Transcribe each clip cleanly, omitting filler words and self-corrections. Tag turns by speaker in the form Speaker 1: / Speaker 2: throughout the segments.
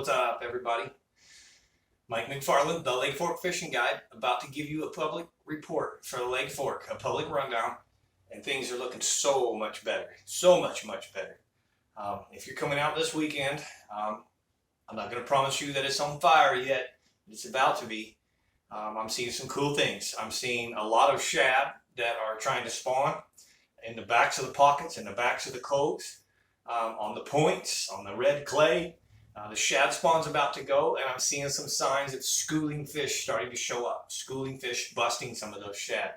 Speaker 1: What's up, everybody? Mike McFarland, the Lake Fork Fishing Guide, about to give you a public report for the Lake Fork, a public rundown, and things are looking so much better, much better. If you're coming out this weekend, I'm not going to promise you that it's on fire yet. It's about to be. I'm seeing some cool things. I'm seeing a lot of shad that are trying to spawn in the backs of the pockets, in the backs of the coves, on the points, on the red clay. The shad spawn's about to go, and I'm seeing some signs of schooling fish starting to show up. Schooling fish busting some of those shad,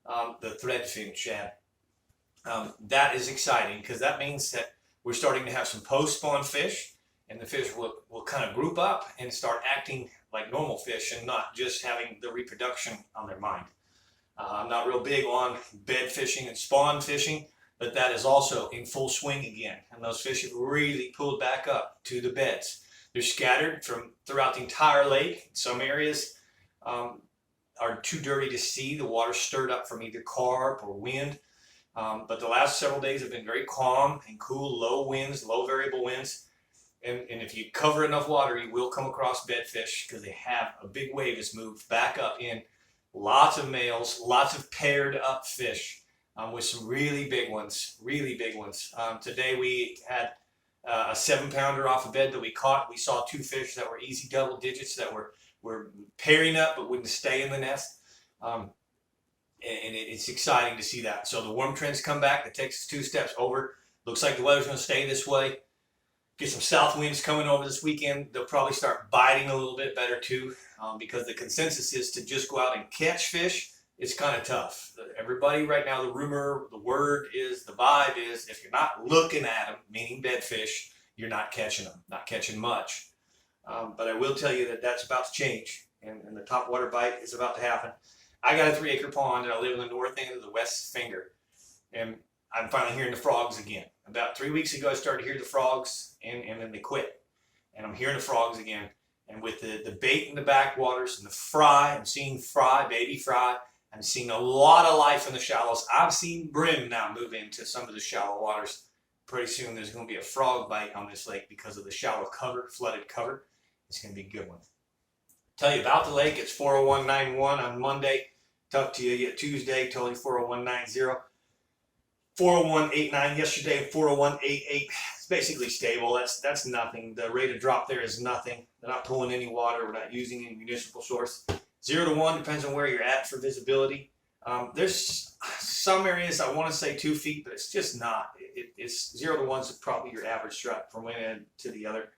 Speaker 1: the threadfin shad. That is exciting because that means that we're starting to have some post-spawn fish, and the fish will kind of group up and start acting like normal fish and not just having the reproduction on their mind. I'm not real big on bed fishing and spawn fishing, but that is also in full swing again. And those fish have really pulled back up to the beds. They're scattered from throughout the entire lake. Some areas are too dirty to see. The water's stirred up from either carp or wind. But the last several days have been very calm and cool, low winds, low variable winds. And if you cover enough water, you will come across bedfish because they have a big wave that's moved back up in. Lots of males, lots of paired up fish with some really big ones, Today we had a 7-pounder off a bed that we caught. We saw 2 fish that were easy double digits that were pairing up but wouldn't stay in the nest. And it's exciting to see that. So the warm trends come back. It takes us 2 steps over. Looks like the weather's going to stay this way. Get some south winds coming over this weekend. They'll probably start biting a little bit better too, because the consensus is to just go out and catch fish. It's kind of tough. Everybody right now, the rumor, the word is, the vibe is, if you're not looking at them, meaning bedfish, you're not catching them, not catching much. But I will tell you that that's about to change, and the topwater bite is about to happen. I got a 3-acre pond, and I live in the north end of the west finger, and I'm finally hearing the frogs again. About 3 weeks ago, I started to hear the frogs, and then they quit. And I'm hearing the frogs again. And with the bait in the backwaters and the fry, I'm seeing fry, baby fry. I'm seeing a lot of life in the shallows. I've seen brim now move into some of the shallow waters. Pretty soon there's going to be a frog bite on this lake because of the shallow cover, flooded cover. It's going to be a good one. Tell you about the lake. It's 40191 on Monday. Talked to you Tuesday. Told you 40190. 40189 yesterday and 40188. It's basically stable. That's nothing. The rate of drop there is nothing. They're not pulling any water. We're not using any municipal source. 0 to 1 depends on where you're at for visibility. There's some areas I want to say 2 feet, but it's just not. It's 0 to 1 is probably your average strut from one end to the other.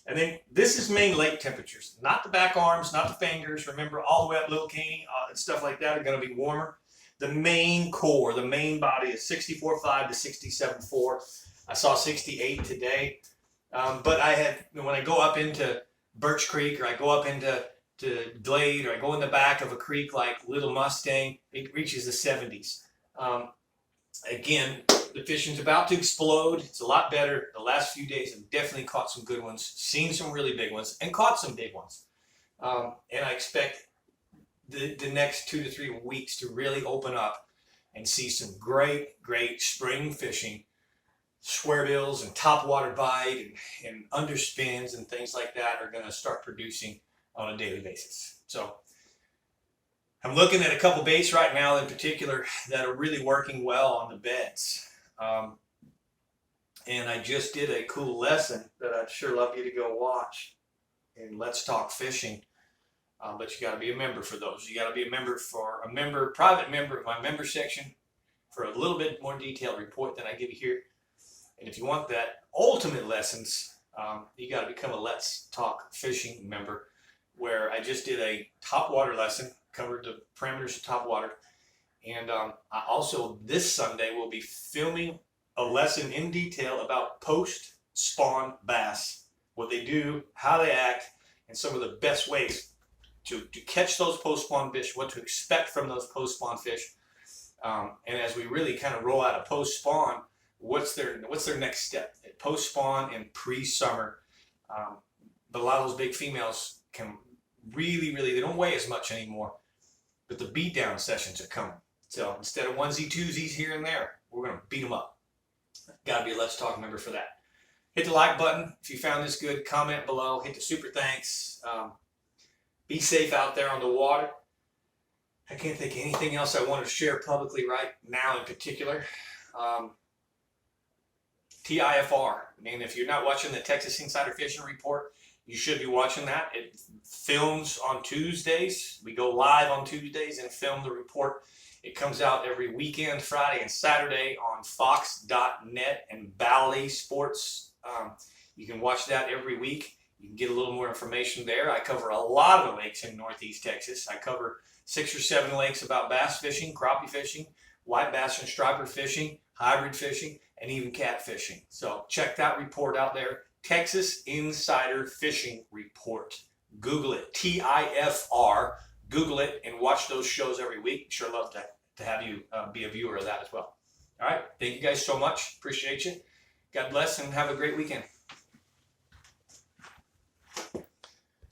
Speaker 1: And then this is main lake temperatures, not the back arms, not the fingers. Remember, all the way up Little Caney and stuff like that are going to be warmer. The main core, the main body is 64.5 to 67.4. I saw 68 today. But when I go up into Birch Creek, or I go up into Glade, or I go in the back of a creek like Little Mustang, it reaches the 70s. Again, the fishing's about to explode. It's a lot better. The last few days I've definitely caught some good ones, seen some really big ones, and caught some big ones. And I expect the next 2 to 3 weeks to really open up and see some great spring fishing. Swearbills and topwater bite and underspins and things like that are going to start producing on a daily basis. So I'm looking at a couple baits right now in particular that are really working well on the beds. And I just did a cool lesson that I'd sure love you to go watch in Let's Talk Fishing. But you got to be a member for those. You got to be a member for private member of my member section for a little bit more detailed report than I give you here. And if you want that ultimate lessons, you got to become a Let's Talk Fishing member, where I just did a topwater lesson, covered the parameters of topwater. And I also this Sunday will be filming a lesson in detail about post-spawn bass, what they do, how they act, and some of the best ways to catch those post-spawn fish, what to expect from those post-spawn fish. And as we really kind of roll out a post-spawn, what's their next step at post-spawn and pre-summer. But a lot of those big females can really, they don't weigh as much anymore, but the beat down sessions are coming. So instead of onesie twosies here and there, we're going to beat them up. Got to be a Let's Talk member for that. Hit the like button if you found this good. Comment below. Hit the super thanks. Be safe out there on the water. I can't think of anything else I want to share publicly right now in particular. TIFR. I mean, if you're not watching the Texas Insider Fishing Report, you should be watching that. It films on Tuesdays. We go live on Tuesdays and film the report. It comes out every weekend, Friday and Saturday on fox.net and Bally Sports. You can watch that every week. You can get a little more information there. I cover a lot of the lakes in Northeast Texas. I cover 6 or 7 lakes about bass fishing, crappie fishing, white bass and striper fishing, hybrid fishing, and even catfishing. So check that report out there. Texas Insider Fishing Report. Google it, TIFR. Google it and watch those shows every week. Sure love to have you be a viewer of that as well. All right. Thank you guys so much. Appreciate you. God bless and have a great weekend.